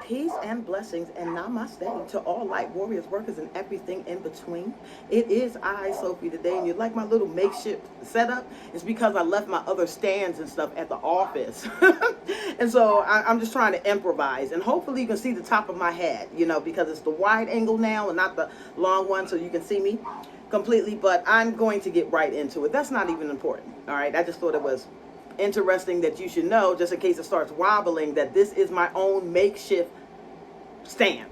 Peace and blessings and namaste to all light warriors, workers, and everything in between. It is I, Sophie, today, and you like my little makeshift setup? It's because I left my other stands and stuff at the office. And so I'm just trying to improvise, and hopefully you can see the top of my head, because it's the wide angle now and not the long one, so you can see me completely. But I'm going to get right into it. That's not even important, all right? I just thought it was interesting that you should know, just in case it starts wobbling, that this is my own makeshift stand.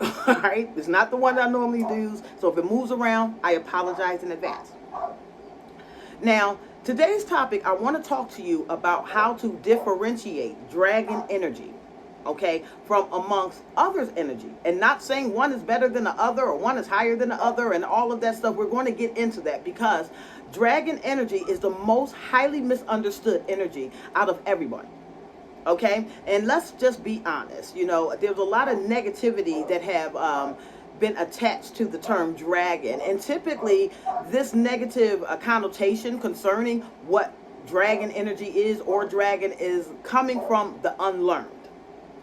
All right, it's not the one that I normally use, so if it moves around, I apologize in advance. Now, today's topic, I want to talk to you about how to differentiate dragon energy, okay, from amongst others' energy. And not saying one is better than the other or one is higher than the other and all of that stuff. We're going to get into that because dragon energy is the most highly misunderstood energy out of everyone. Okay, and let's just be honest. There's a lot of negativity that have been attached to the term dragon, and typically this negative connotation concerning what dragon energy is or dragon is coming from the unlearned,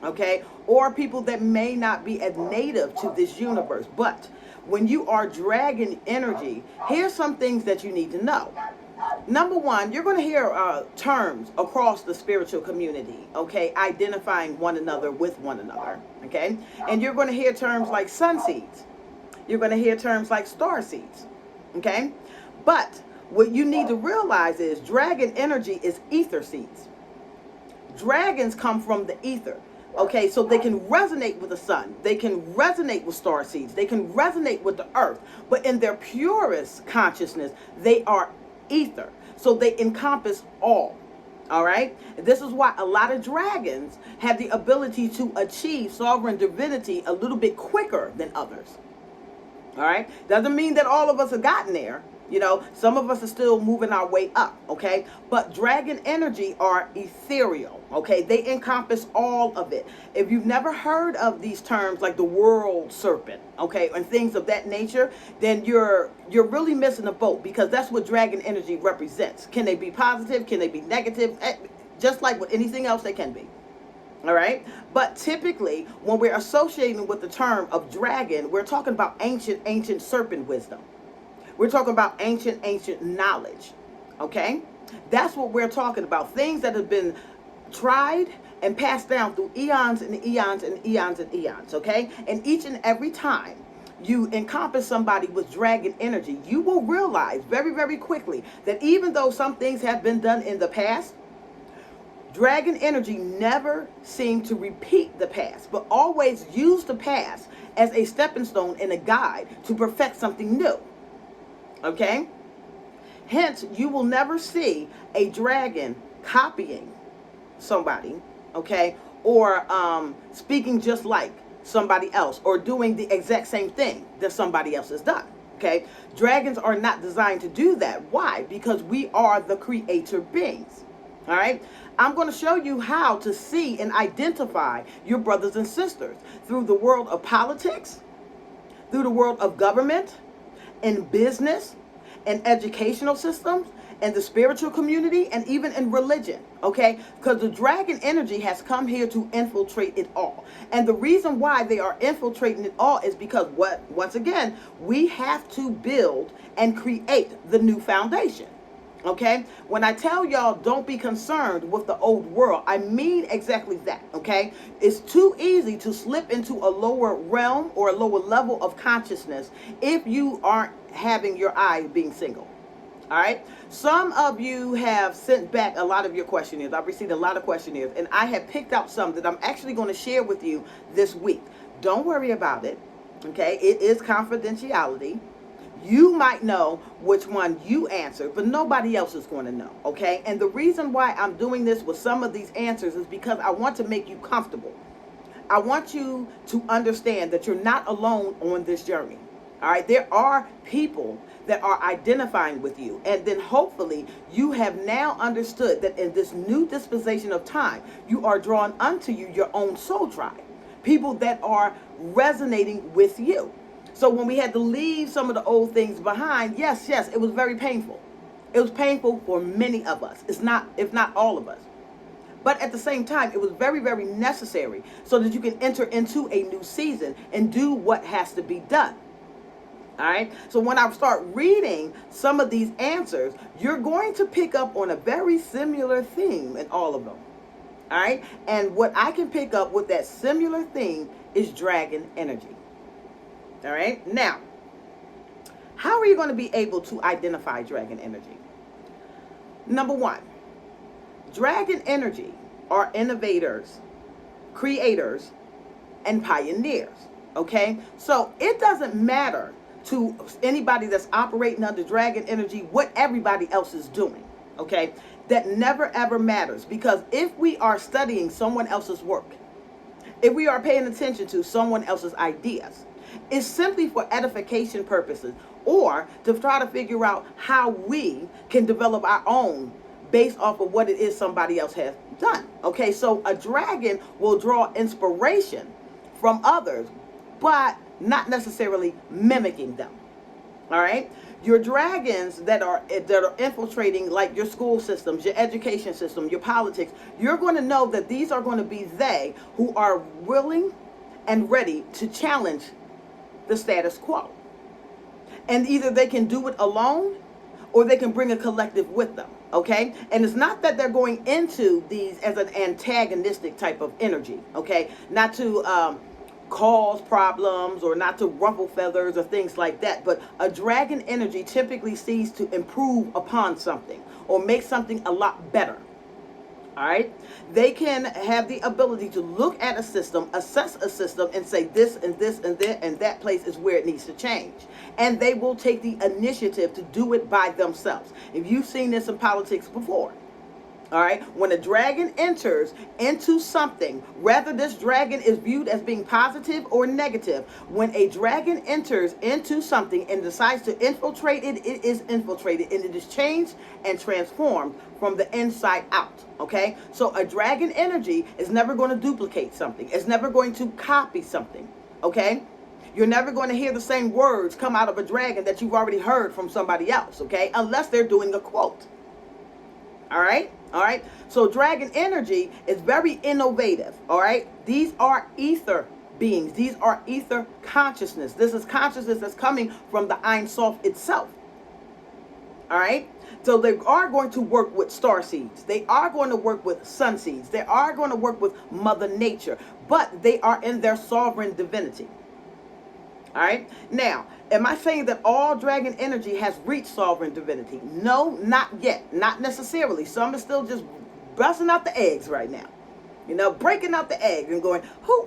okay, or people that may not be as native to this universe. But when you are dragon energy, here's some things that you need to know. Number one, you're going to hear terms across the spiritual community, okay, identifying one another with one another, okay? And you're going to hear terms like sun seeds. You're going to hear terms like star seeds, okay? But what you need to realize is dragon energy is ether seeds. Dragons come from the ether. Okay, so they can resonate with the sun. They can resonate with star seeds. They can resonate with the earth. But in their purest consciousness, they are ether. So they encompass all. All right. This is why a lot of dragons have the ability to achieve sovereign divinity a little bit quicker than others. All right. Doesn't mean that all of us have gotten there. Some of us are still moving our way up, okay? But dragon energy are ethereal, okay? They encompass all of it. If you've never heard of these terms like the world serpent, okay, and things of that nature, then you're really missing the boat, because that's what dragon energy represents. Can they be positive? Can they be negative? Just like with anything else, they can be. All right. But typically, when we're associating with the term of dragon, we're talking about ancient serpent wisdom. We're talking about ancient knowledge, okay? That's what we're talking about. Things that have been tried and passed down through eons and eons and eons and eons, okay? And each and every time you encompass somebody with dragon energy, you will realize very, very quickly that even though some things have been done in the past, dragon energy never seemed to repeat the past, but always use the past as a stepping stone and a guide to perfect something new. Okay? Hence, you will never see a dragon copying somebody, okay? Or speaking just like somebody else, or doing the exact same thing that somebody else has done, okay? Dragons are not designed to do that. Why? Because we are the creator beings, all right? I'm going to show you how to see and identify your brothers and sisters through the world of politics, through the world of government, in business, and educational systems, and the spiritual community, and even in religion, okay? Because the dragon energy has come here to infiltrate it all. And the reason why they are infiltrating it all is because once again, we have to build and create the new foundation. Okay, when I tell y'all don't be concerned with the old world, I mean exactly that. Okay, it's too easy to slip into a lower realm or a lower level of consciousness if you aren't having your eyes being single. All right, some of you have sent back a lot of your questionnaires. I've received a lot of questionnaires, and I have picked out some that I'm actually going to share with you this week. Don't worry about it. Okay, it is confidentiality. You might know which one you answered, but nobody else is going to know, okay? And the reason why I'm doing this with some of these answers is because I want to make you comfortable. I want you to understand that you're not alone on this journey, all right? There are people that are identifying with you, and then hopefully you have now understood that in this new dispensation of time, you are drawn unto you your own soul tribe, people that are resonating with you. So when we had to leave some of the old things behind, yes, it was very painful. It was painful for many of us. It's not, if not all of us. But at the same time, it was very, very necessary so that you can enter into a new season and do what has to be done. All right. So when I start reading some of these answers, you're going to pick up on a very similar theme in all of them. All right. And what I can pick up with that similar theme is dragon energy. All right. Now, how are you going to be able to identify dragon energy? Number one, dragon energy are innovators, creators, and pioneers. Okay. So it doesn't matter to anybody that's operating under dragon energy what everybody else is doing. Okay. That never ever matters, because if we are studying someone else's work, if we are paying attention to someone else's ideas, it's simply for edification purposes, or to try to figure out how we can develop our own based off of what it is somebody else has done. Okay, so a dragon will draw inspiration from others, but not necessarily mimicking them. All right, your dragons that are infiltrating, like your school systems, your education system, your politics, you're going to know that these are going to be they who are willing and ready to challenge the status quo. And either they can do it alone or they can bring a collective with them. Okay, and it's not that they're going into these as an antagonistic type of energy. Okay, not to cause problems or not to ruffle feathers or things like that, but a dragon energy typically sees to improve upon something or make something a lot better. All right, they can have the ability to look at a system, assess a system, and say this and this and that and that place is where it needs to change. And they will take the initiative to do it by themselves. If you've seen this in politics before, all right, when a dragon enters into something, whether this dragon is viewed as being positive or negative, when a dragon enters into something and decides to infiltrate it, it is infiltrated and it is changed and transformed from the inside out. Okay, so a dragon energy is never going to duplicate something. It's never going to copy something. Okay, you're never going to hear the same words come out of a dragon that you've already heard from somebody else. Okay, unless they're doing a quote. All right. All right. So dragon energy is very innovative. All right. These are ether beings. These are ether consciousness. This is consciousness that's coming from the Ein Sof itself. All right. So they are going to work with star seeds. They are going to work with sun seeds. They are going to work with Mother Nature, but they are in their sovereign divinity. All right. Now, am I saying that all dragon energy has reached sovereign divinity? No, not yet. Not necessarily. Some are still just busting out the eggs right now. You know, breaking out the egg and going,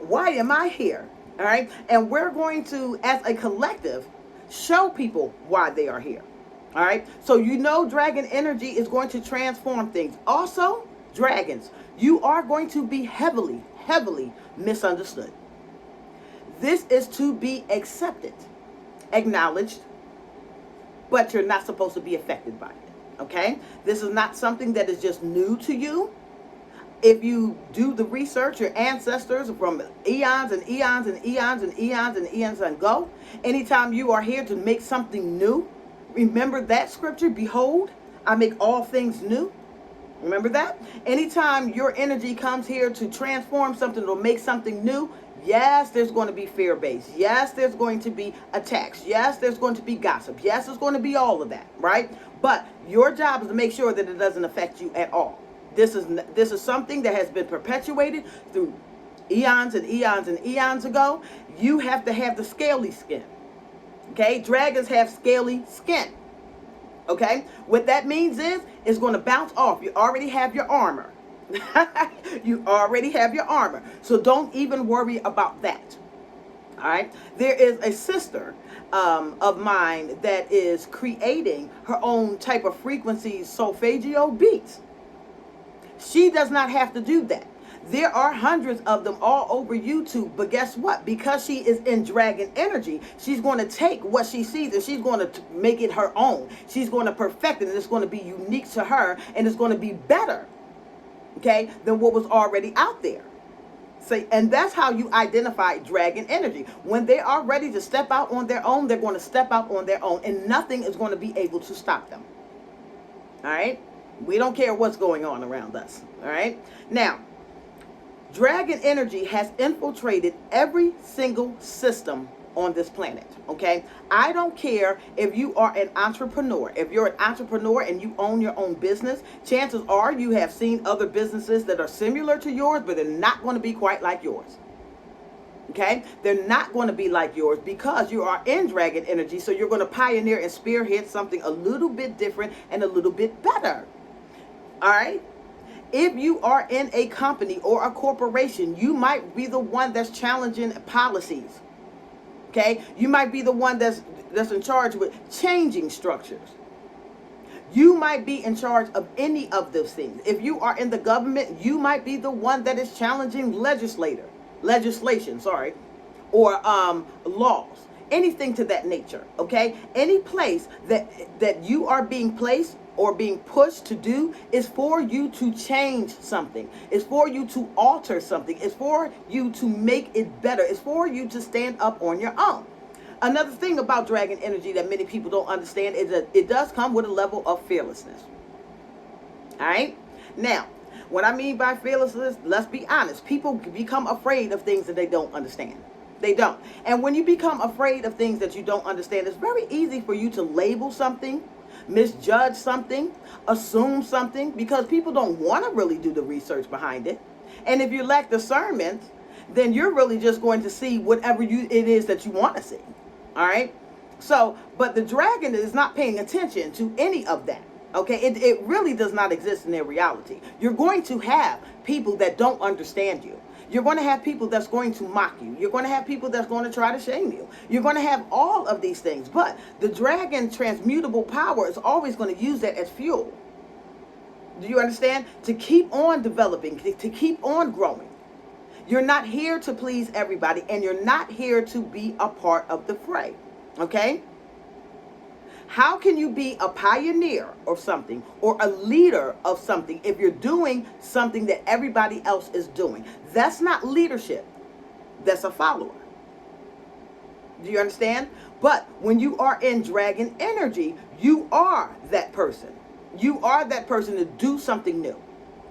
why am I here? All right. And we're going to, as a collective, show people why they are here. All right. So, you know, dragon energy is going to transform things. Also, dragons, you are going to be heavily, heavily misunderstood. This is to be accepted, acknowledged, but you're not supposed to be affected by it. Okay? This is not something that is just new to you. If you do the research, your ancestors from eons and eons and eons and eons and eons and go, anytime you are here to make something new, remember that scripture, behold, I make all things new. Remember that? Anytime your energy comes here to transform something or make something new, yes, there's going to be fear based. Yes, there's going to be attacks. Yes, there's going to be gossip. Yes, there's going to be all of that, right? But your job is to make sure that it doesn't affect you at all. This is something that has been perpetuated through eons and eons and eons ago. You have to have the scaly skin. Okay? Dragons have scaly skin. Okay? What that means is it's going to bounce off. You already have your armor. You already have your armor. So don't even worry about that. All right. There is a sister of mine that is creating her own type of frequency solfeggio beats. She does not have to do that. There are hundreds of them all over YouTube, but guess what? Because she is in dragon energy, she's going to take what she sees and she's going to make it her own. She's going to perfect it, and it's going to be unique to her, and it's going to be better, okay, than what was already out there. So, and that's how you identify dragon energy. When they are ready to step out on their own, they're going to step out on their own, and nothing is going to be able to stop them. All right? We don't care what's going on around us. All right. Now, dragon energy has infiltrated every single system on this planet. Okay. I don't care if you are an entrepreneur. If you're an entrepreneur and you own your own business, chances are you have seen other businesses that are similar to yours, but they're not going to be quite like yours. Okay, they're not going to be like yours because you are in dragon energy. So you're going to pioneer and spearhead something a little bit different and a little bit better. All right. If you are in a company or a corporation, you might be the one that's challenging policies. Okay, you might be the one that's in charge with changing structures. You might be in charge of any of those things. If you are in the government, you might be the one that is challenging legislation, or laws, anything to that nature. Okay, any place that you are being placed or being pushed to do is for you to change something. It's for you to alter something. It's for you to make it better. It's for you to stand up on your own. Another thing about dragon energy that many people don't understand is that it does come with a level of fearlessness. All right. Now, what I mean by fearlessness, let's be honest. People become afraid of things that they don't understand. They don't. And when you become afraid of things that you don't understand, it's very easy for you to label something, misjudge something, assume something, because people don't want to really do the research behind it. And if you lack discernment, then you're really just going to see whatever it is that you want to see. All right. So, but the dragon is not paying attention to any of that. Okay. It really does not exist in their reality. You're going to have people that don't understand you. You're going to have people that's going to mock you. You're going to have people that's going to try to shame you. You're going to have all of these things. But the dragon transmutable power is always going to use that as fuel. Do you understand? To keep on developing, to keep on growing. You're not here to please everybody, and you're not here to be a part of the fray. Okay? How can you be a pioneer of something or a leader of something if you're doing something that everybody else is doing? That's not leadership. That's a follower. Do you understand? But when you are in dragon energy, you are that person. You are that person to do something new.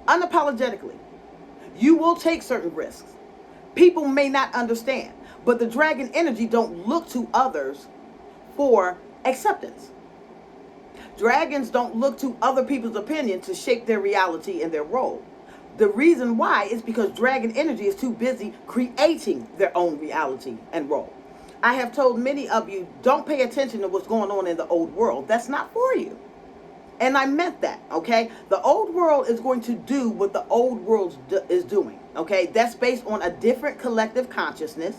Unapologetically. You will take certain risks. People may not understand, but the dragon energy don't look to others for acceptance. Dragons don't look to other people's opinion to shape their reality and their role. The reason why is because dragon energy is too busy creating their own reality and role. I have told many of you, don't pay attention to what's going on in the old world. That's not for you. And I meant that, okay? The old world is going to do what the old world is doing, okay? That's based on a different collective consciousness.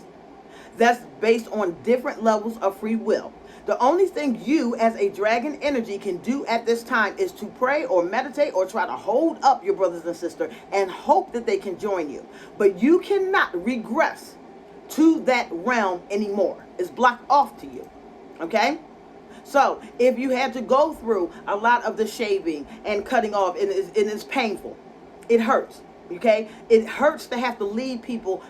That's based on different levels of free will. The only thing you as a dragon energy can do at this time is to pray or meditate or try to hold up your brothers and sisters and hope that they can join you. But you cannot regress to that realm anymore. It's blocked off to you, okay? So if you had to go through a lot of the shaving and cutting off, and it's painful, it hurts. Okay, it hurts to have to leave people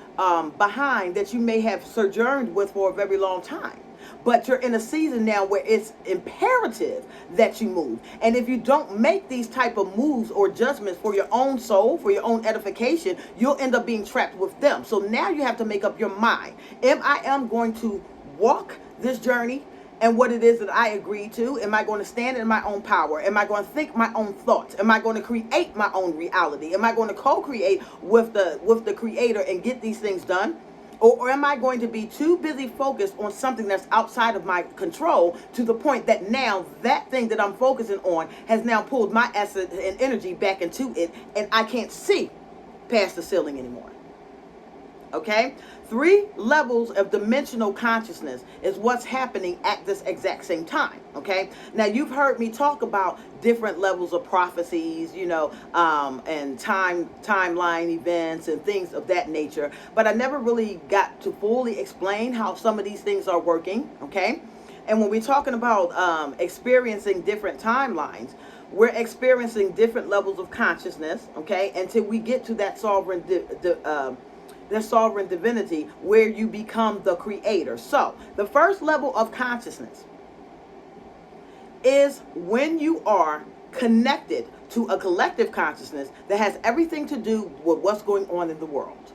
behind that you may have sojourned with for a very long time. But you're in a season now where it's imperative that you move. And if you don't make these type of moves or adjustments for your own soul, for your own edification, you'll end up being trapped with them. So now you have to make up your mind. Am I going to walk this journey and what it is that I agree to? Am I going to stand in my own power? Am I going to think my own thoughts? Am I going to create my own reality? Am I going to co-create with the creator and get these things done? Or am I going to be too busy focused on something that's outside of my control to the point that now that thing that I'm focusing on has now pulled my essence and energy back into it, and I can't see past the ceiling anymore? Okay? 3 levels of dimensional consciousness is what's happening at this exact same time. Okay? Now, you've heard me talk about different levels of prophecies, and timeline events and things of that nature. But I never really got to fully explain how some of these things are working. Okay? And when we're talking about experiencing different timelines, we're experiencing different levels of consciousness. Okay? Until we get to that sovereign divinity where you become the creator. So the first level of consciousness is when you are connected to a collective consciousness that has everything to do with what's going on in the world.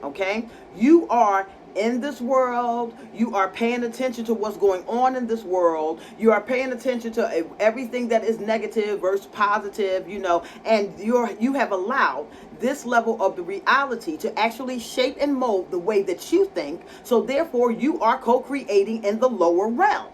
Okay? You are in this world. You are paying attention to what's going on in this world. You are paying attention to everything that is negative versus positive, and you have allowed this level of the reality to actually shape and mold the way that you think. So therefore, you are co-creating in the lower realm.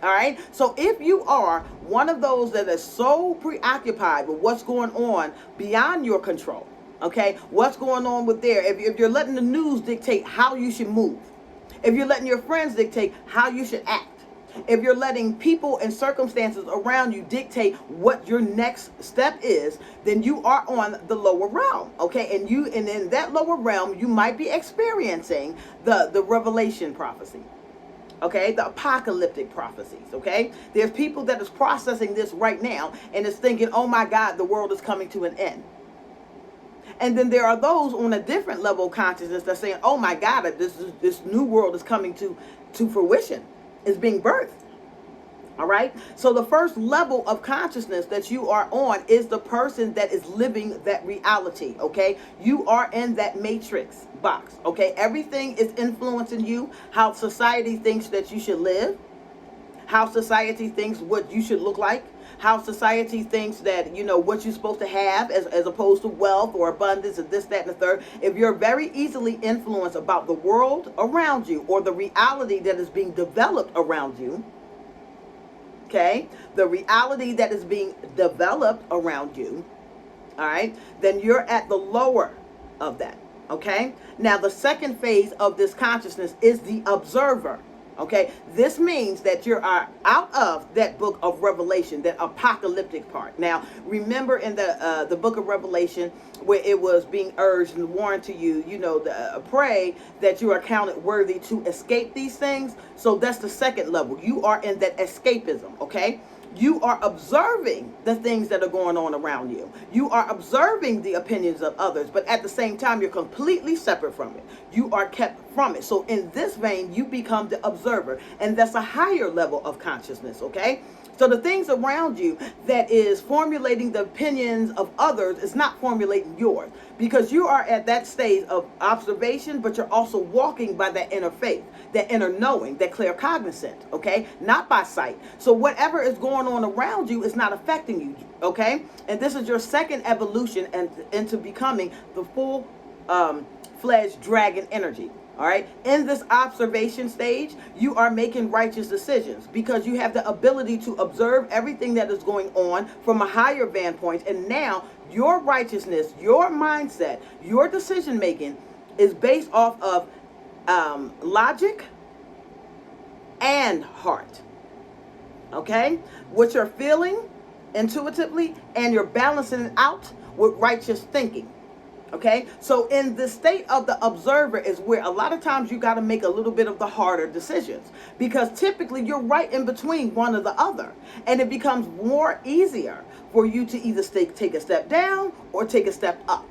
All right. So if you are one of those that is so preoccupied with what's going on beyond your control, okay, what's going on with there, if you're letting the news dictate how you should move, if you're letting your friends dictate how you should act, if you're letting people and circumstances around you dictate what your next step is, then you are on the lower realm, okay? And in that lower realm, you might be experiencing the revelation prophecy. Okay, the apocalyptic prophecies, okay? There's people that is processing this right now and is thinking, oh my God, the world is coming to an end. And then there are those on a different level of consciousness that's saying, oh my God, this new world is coming to fruition. It's being birthed. All right. So the first level of consciousness that you are on is the person that is living that reality. Okay. You are in that matrix box. Okay. Everything is influencing you, how society thinks that you should live, how society thinks what you should look like, how society thinks that, what you're supposed to have as opposed to wealth or abundance and this, that, and the third. If you're very easily influenced about the world around you or the reality that is being developed around you, okay, the reality that is being developed around you, all right, then you're at the lower of that, okay? Now, the second phase of this consciousness is the observer, okay? This means that you are out of that book of Revelation, that apocalyptic part. Now, remember in the book of Revelation where it was being urged and warned to you, pray that you are counted worthy to escape these things. So that's the second level. You are in that escapism, okay? You are observing the things that are going on around you. You are observing the opinions of others, but at the same time, you're completely separate from it. You are kept from it. So in this vein, you become the observer, and that's a higher level of consciousness, okay? So the things around you that is formulating the opinions of others is not formulating yours, because you are at that stage of observation, but you're also walking by that inner faith, that inner knowing, that claircognizant, okay? Not by sight. So whatever is going on around you is not affecting you, okay? And this is your second evolution and into becoming the full fledged dragon energy. All right. In this observation stage, you are making righteous decisions because you have the ability to observe everything that is going on from a higher vanpoint. And now your righteousness, your mindset, your decision making is based off of logic and heart. Okay. What you're feeling intuitively, and you're balancing it out with righteous thinking. Okay, so in the state of the observer is where a lot of times you got to make a little bit of the harder decisions, because typically you're right in between one or the other, and it becomes more easier for you to either take a step down or take a step up.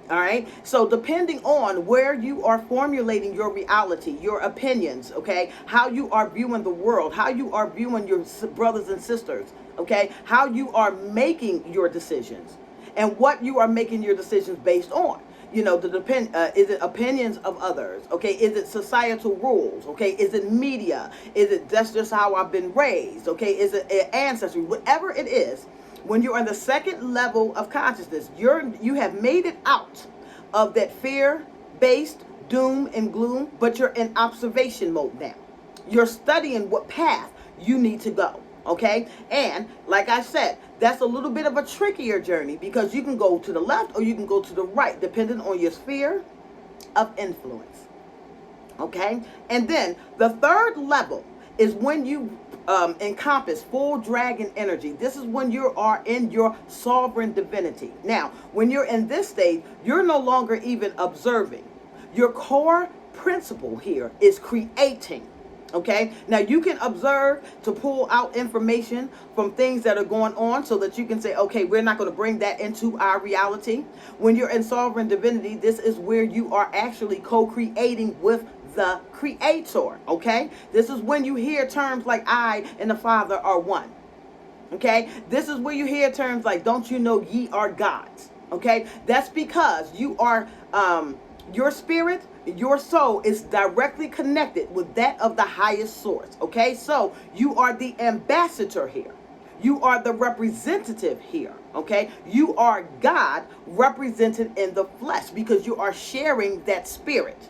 All right, so depending on where you are formulating your reality, your opinions, okay, how you are viewing the world, how you are viewing your brothers and sisters, okay, how you are making your decisions, and what you are making your decisions based on. Is it opinions of others? Okay, is it societal rules? Okay, is it media? Is it that's just how I've been raised? Okay, is it ancestry? Whatever it is, when you're on the second level of consciousness, you have made it out of that fear-based doom and gloom, but you're in observation mode now. You're studying what path you need to go. Okay, and like I said, that's a little bit of a trickier journey because you can go to the left or you can go to the right, depending on your sphere of influence. Okay, and then the third level is when you encompass full dragon energy. This is when you are in your sovereign divinity. Now, when you're in this state, you're no longer even observing. Your core principle here is creating. Okay, now you can observe to pull out information from things that are going on so that you can say, okay, we're not going to bring that into our reality. When you're in sovereign divinity, this is where you are actually co-creating with the creator. Okay, this is when you hear terms like I and the Father are one. Okay, this is where you hear terms like, don't you know ye are gods? Okay, that's because you are, your spirit, your soul is directly connected with that of the highest source. Okay, so you are the ambassador here. You are the representative here. Okay, you are God represented in the flesh because you are sharing that spirit.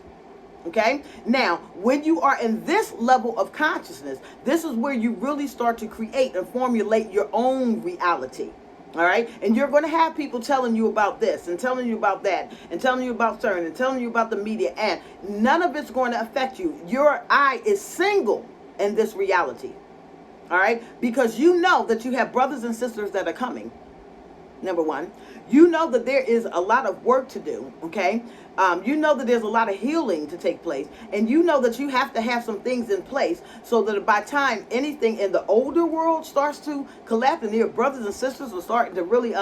Okay, now when you are in this level of consciousness, this is where you really start to create and formulate your own reality. All right, and you're going to have people telling you about this and telling you about that and telling you about CERN and telling you about the media, and none of it's going to affect you. Your eye is single in this reality. All right, because you know that you have brothers and sisters that are coming. Number one, you know that there is a lot of work to do, okay? You know that there's a lot of healing to take place, and you know that you have to have some things in place so that by the time anything in the older world starts to collapse and your brothers and sisters are starting to really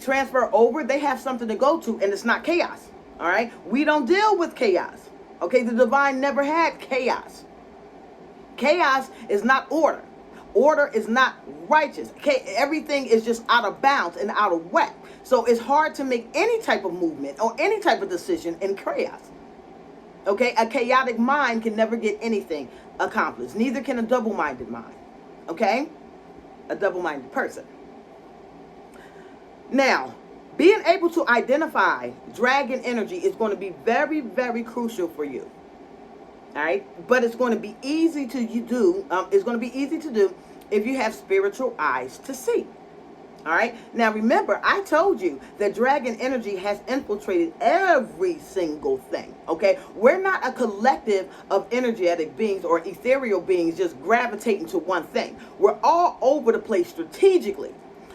transfer over, they have something to go to, and it's not chaos, all right? We don't deal with chaos, okay? The divine never had chaos. Chaos is not order. Order is not righteous. Okay, everything is just out of bounds and out of whack. So it's hard to make any type of movement or any type of decision in chaos. Okay, a chaotic mind can never get anything accomplished. Neither can a double-minded mind. Okay, a double-minded person. Now, being able to identify dragon energy is going to be very, very crucial for you. All right, but it's going to be easy to do. It's going to be easy to do if you have spiritual eyes to see. All right. Now remember, I told you that dragon energy has infiltrated every single thing. Okay, we're not a collective of energetic beings or ethereal beings just gravitating to one thing. We're all over the place strategically,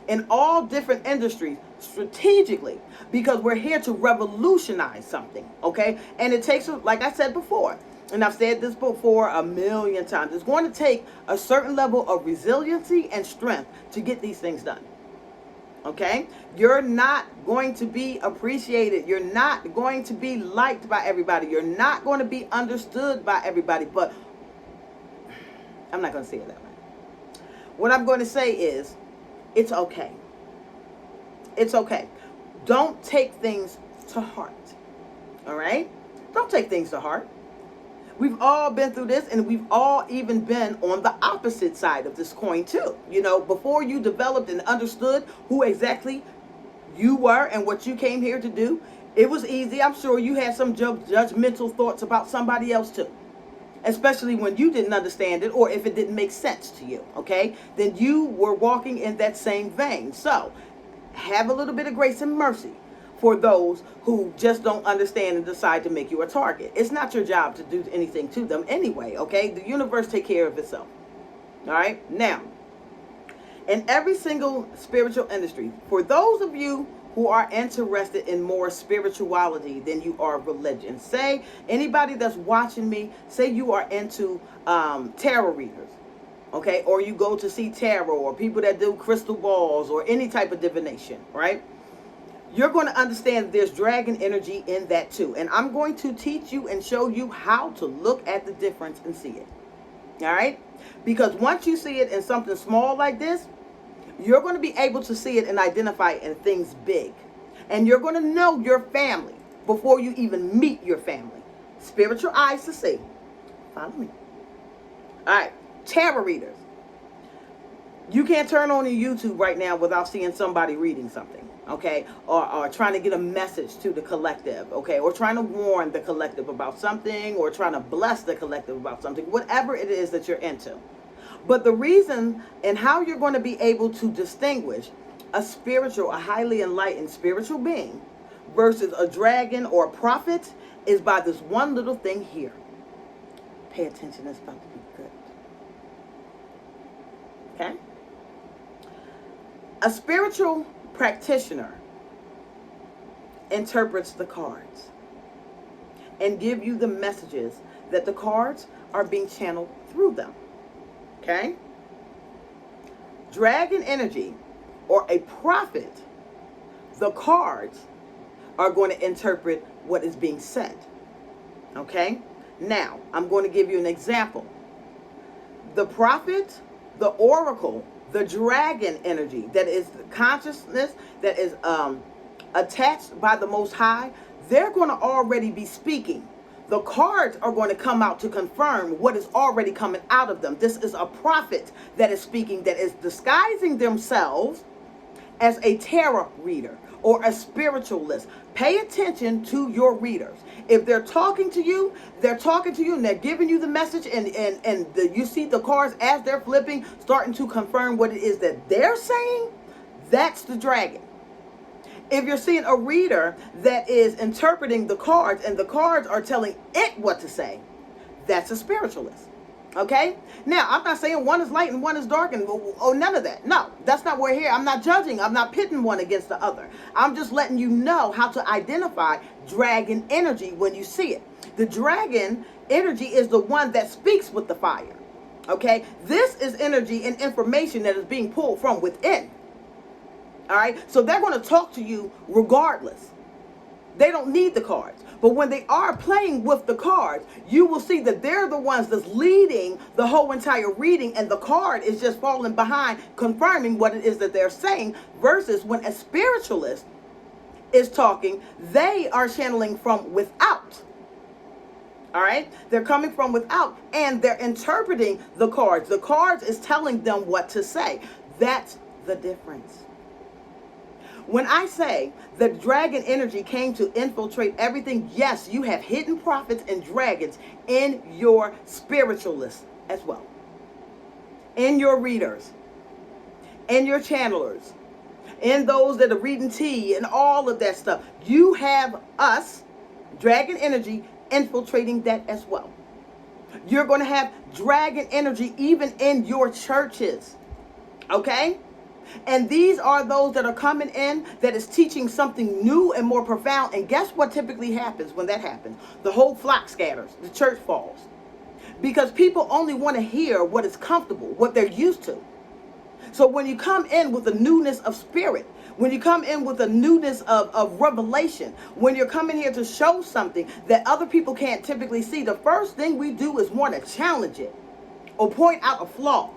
in all different industries strategically, because we're here to revolutionize something. Okay, and it takes, like I said before, and I've said this before a million times, it's going to take a certain level of resiliency and strength to get these things done. Okay? You're not going to be appreciated. You're not going to be liked by everybody. You're not going to be understood by everybody. But I'm not going to say it that way. What I'm going to say is, it's okay. It's okay. Don't take things to heart. All right? Don't take things to heart. We've all been through this, and we've all even been on the opposite side of this coin too. You know, before you developed and understood who exactly you were and what you came here to do, it was easy. I'm sure you had some judgmental thoughts about somebody else too, especially when you didn't understand it or if it didn't make sense to you, okay? Then you were walking in that same vein. So have a little bit of grace and mercy for those who just don't understand and decide to make you a target. It's not your job to do anything to them anyway, okay? The universe take care of itself. All right? Now, in every single spiritual industry, for those of you who are interested in more spirituality than you are religion, say anybody that's watching me, say you are into tarot readers, okay? Or you go to see tarot, or people that do crystal balls or any type of divination, right? You're going to understand that there's dragon energy in that too. And I'm going to teach you and show you how to look at the difference and see it. All right? Because once you see it in something small like this, you're going to be able to see it and identify it in things big. And you're going to know your family before you even meet your family. Spiritual eyes to see. Follow me. All right. Tarot readers. You can't turn on your YouTube right now without seeing somebody reading something. Okay, or trying to get a message to the collective, okay, or trying to warn the collective about something, or trying to bless the collective about something, whatever it is that you're into. But the reason and how you're going to be able to distinguish a highly enlightened spiritual being versus a dragon or a prophet is by this one little thing here. Pay attention, it's about to be good. Okay? A spiritual practitioner interprets the cards and give you the messages that the cards are being channeled through them. Okay? Dragon energy or a prophet, the cards are going to interpret what is being said. Okay? Now, I'm going to give you an example. The prophet the oracle, the dragon energy, that is consciousness, that is attached by the Most High, they're going to already be speaking. The cards are going to come out to confirm what is already coming out of them. This is a prophet that is speaking, that is disguising themselves as a tarot reader or a spiritualist. Pay attention to your readers. If they're talking to you, and they're giving you the message, and you see the cards as they're flipping, starting to confirm what it is that they're saying, that's the dragon. If you're seeing a reader that is interpreting the cards and the cards are telling it what to say, that's a spiritualist. Okay? Now, I'm not saying one is light and one is dark and none of that. No, that's not what we're here. I'm not judging. I'm not pitting one against the other. I'm just letting you know how to identify dragon energy when you see it. The dragon energy is the one that speaks with the fire. Okay? This is energy and information that is being pulled from within. All right, so they're going to talk to you regardless. They don't need the cards. But when they are playing with the cards, you will see that they're the ones that's leading the whole entire reading, and the card is just falling behind, confirming what it is that they're saying, versus when a spiritualist is talking, they are channeling from without. All right, they're coming from without, and they're interpreting the cards. The cards is telling them what to say. That's the difference. When I say that dragon energy came to infiltrate everything, yes, you have hidden prophets and dragons in your spiritualists as well. In your readers, in your channelers, in those that are reading tea and all of that stuff. You have us, dragon energy, infiltrating that as well. You're going to have dragon energy even in your churches. Okay? And these are those that are coming in that is teaching something new and more profound. And guess what typically happens when that happens? The whole flock scatters. The church falls. Because people only want to hear what is comfortable, what they're used to. So when you come in with a newness of spirit, when you come in with a newness of revelation, when you're coming here to show something that other people can't typically see, the first thing we do is want to challenge it or point out a flaw.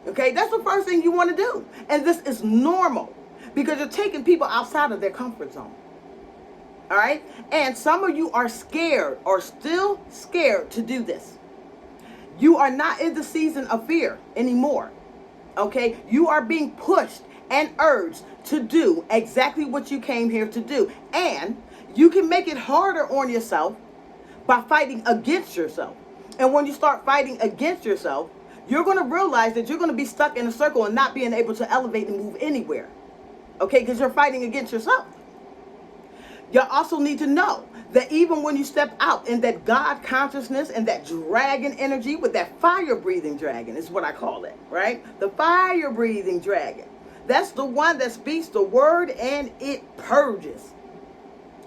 Okay, that's the first thing you want to do. And this is normal because you're taking people outside of their comfort zone. All right? And some of you are scared or still scared to do this. You are not in the season of fear anymore. Okay? You are being pushed and urged to do exactly what you came here to do. And you can make it harder on yourself by fighting against yourself. And when you start fighting against yourself, you're going to realize that you're going to be stuck in a circle and not being able to elevate and move anywhere. Okay? Because you're fighting against yourself. You also need to know that even when you step out in that God consciousness and that dragon energy with that fire-breathing dragon is what I call it, right? The fire-breathing dragon. That's the one that speaks the word and it purges.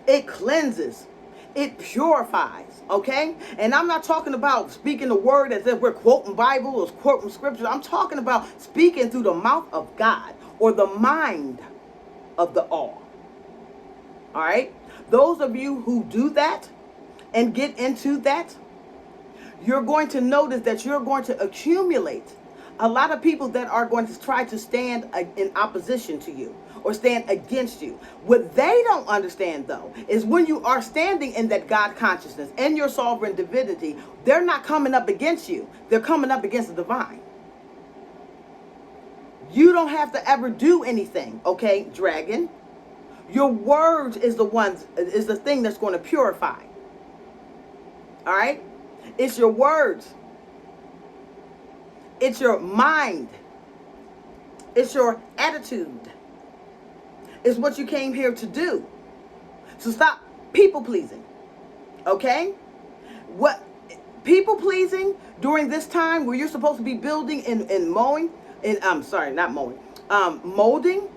It cleanses. It purifies, okay? And I'm not talking about speaking the word as if we're quoting Bible or quoting scripture. I'm talking about speaking through the mouth of God or the mind of the all. All right? Those of you who do that and get into that, you're going to notice that you're going to accumulate a lot of people that are going to try to stand in opposition to you or stand against you. What they don't understand, though, is when you are standing in that God consciousness and your sovereign divinity, they're not coming up against you. They're coming up against the divine. You don't have to ever do anything, okay, dragon? Your words is the thing that's going to purify. All right? It's your words. It's your mind. It's your attitude. It's what you came here to do. So stop people pleasing. Okay? What people pleasing during this time where you're supposed to be building and mowing, and I'm sorry, not mowing, molding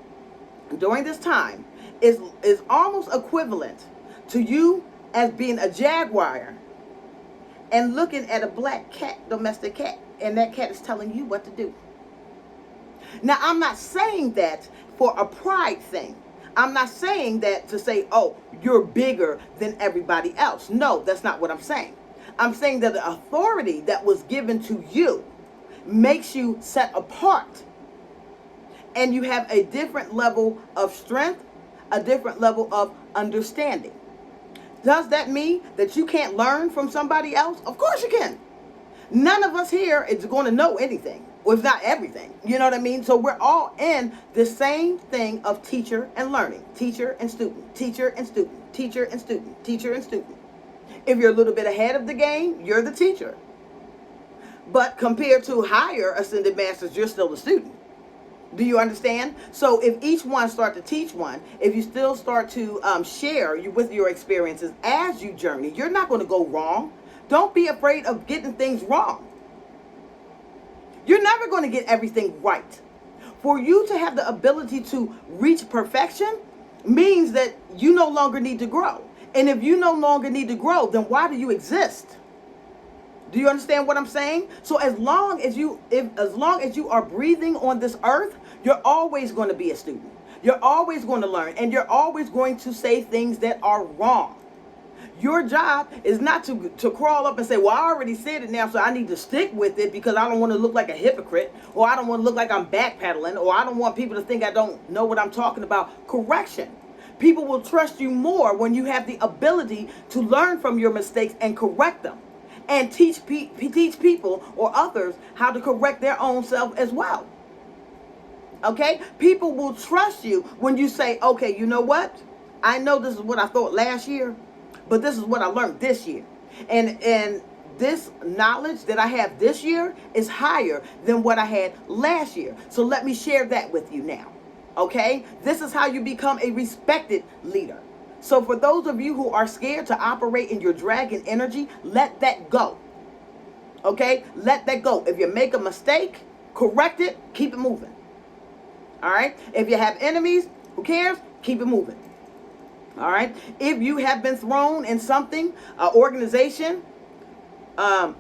during this time is almost equivalent to you as being a jaguar and looking at a black cat, domestic cat, and that cat is telling you what to do. Now, I'm not saying that for a pride thing. I'm not saying that to say, oh, you're bigger than everybody else. No, that's not what I'm saying. I'm saying that the authority that was given to you makes you set apart. And you have a different level of strength, a different level of understanding. Does that mean that you can't learn from somebody else? Of course you can. None of us here is going to know anything, or if not everything. You know what I mean? So we're all in the same thing of teacher and learning. Teacher and student. Teacher and student. Teacher and student. Teacher and student. If you're a little bit ahead of the game, you're the teacher. But compared to higher ascended masters, you're still a student. Do you understand? So if each one start to teach one, if you still start to share with your experiences as you journey, you're not going to go wrong. Don't be afraid of getting things wrong. You're never going to get everything right. For you to have the ability to reach perfection means that you no longer need to grow. And if you no longer need to grow, then why do you exist? Do you understand what I'm saying? So as long as you are breathing on this earth, you're always going to be a student. You're always going to learn, and you're always going to say things that are wrong. Your job is not to crawl up and say, well, I already said it now, so I need to stick with it because I don't want to look like a hypocrite, or I don't want to look like I'm backpedaling, or I don't want people to think I don't know what I'm talking about. Correction. People will trust you more when you have the ability to learn from your mistakes and correct them. And teach people or others how to correct their own self as well. Okay? People will trust you when you say, okay, you know what? I know this is what I thought last year, but this is what I learned this year. And this knowledge that I have this year is higher than what I had last year. So let me share that with you now. Okay? This is how you become a respected leader. So for those of you who are scared to operate in your dragon energy, let that go. Okay? Let that go. If you make a mistake, correct it, keep it moving. All right? If you have enemies, who cares? Keep it moving. All right? If you have been thrown in something, an organization, a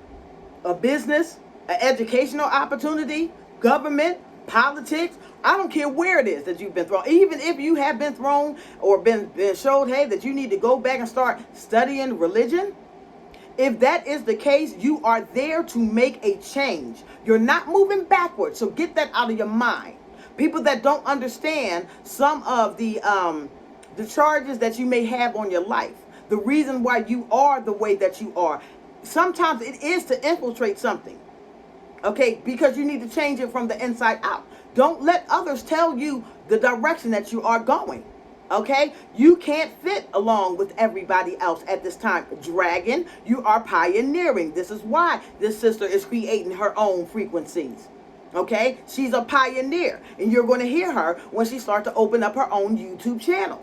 business, an educational opportunity, government, politics, I don't care where it is that you've been thrown. Even if you have been thrown or been showed, hey, that you need to go back and start studying religion. If that is the case, you are there to make a change. You're not moving backwards. So get that out of your mind. People that don't understand some of the charges that you may have on your life, the reason why you are the way that you are. Sometimes it is to infiltrate something. Okay, because you need to change it from the inside out. Don't let others tell you the direction that you are going. Okay, you can't fit along with everybody else at this time. Dragon, you are pioneering. This is why this sister is creating her own frequencies. Okay, she's a pioneer, and you're going to hear her when she starts to open up her own YouTube channel.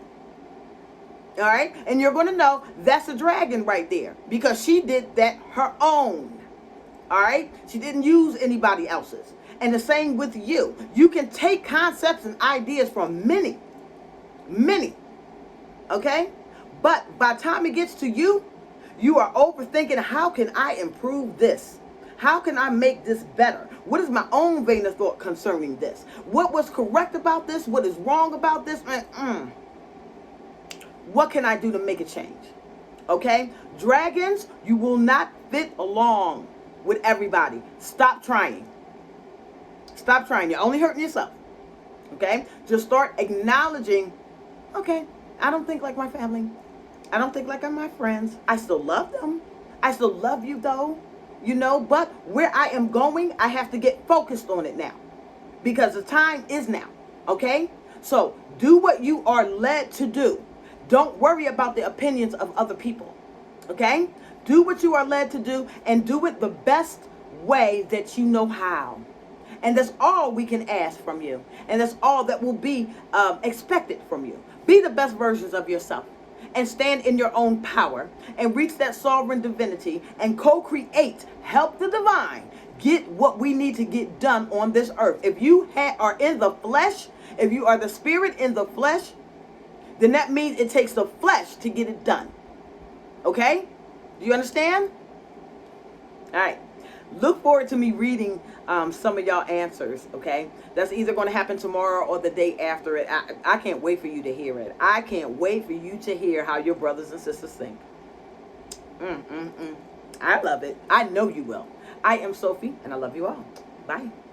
All right, and you're going to know that's a dragon right there because she did that her own. All right, she didn't use anybody else's. And the same with you. You can take concepts and ideas from many. Okay? But by the time it gets to you, you are overthinking, how can I improve this? How can I make this better? What is my own vein of thought concerning this? What was correct about this? What is wrong about this? What can I do to make a change? Okay? Dragons, you will not fit along with everybody. Stop trying. Stop trying. You're only hurting yourself. Okay? Just start acknowledging, okay, I don't think like my family. I don't think like my friends. I still love them. I still love you though. You know, but where I am going, I have to get focused on it now. Because the time is now. Okay? So do what you are led to do. Don't worry about the opinions of other people. Okay? Do what you are led to do and do it the best way that you know how. And that's all we can ask from you. And that's all that will be expected from you. Be the best versions of yourself and stand in your own power and reach that sovereign divinity and co-create, help the divine get what we need to get done on this earth. If you are in the flesh, if you are the spirit in the flesh, then that means it takes the flesh to get it done. Okay? Do you understand? All right. Look forward to me reading some of y'all answers, okay? That's either going to happen tomorrow or the day after it. I can't wait for you to hear it. I can't wait for you to hear how your brothers and sisters think. I love it. I know you will. I am Sophie, and I love you all. Bye.